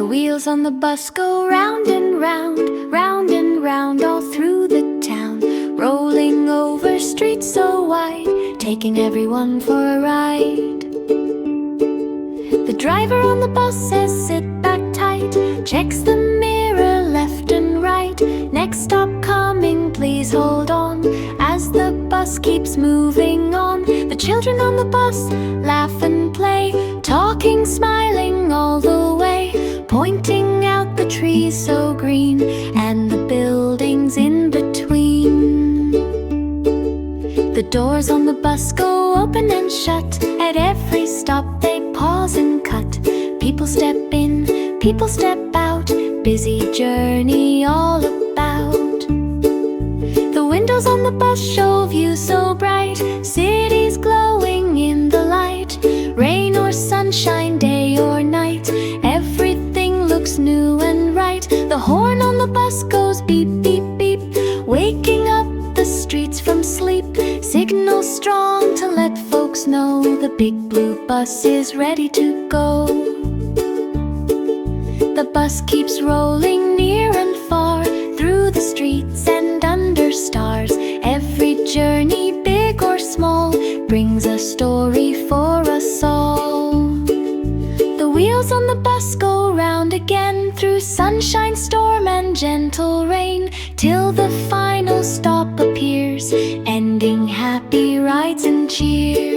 wheels on the bus go round and round, round and round, all through the town, rolling over streets so wide, taking everyone for a ride. The driver on the bus says sit back tight, checks the mirror left and right. Next stop coming, please hold on, as the bus keeps moving on. The children on the bus laugh and play, talking, smiling all the way, pointing out the trees so green and the buildings in between. The doors on the bus go open and shut, at every stop they pause and cut. People step in, people step out, busy journey all about. The windows on the bus show views so bright, cities glowing in the light. Rain or sunshine, day or night, everything looks new and right. The horn on the bus goes beep, beep, beep, waking up the streets from sleep. Signal strong to let folks know the big blue bus is ready to go. The bus keeps rolling near and far, through the streets and under stars. Every journey, big or small, brings a story for us all. The wheels on the bus go round again, through sunshine, storm and gentle rain, till the final stop appears, ending happy rides and cheers.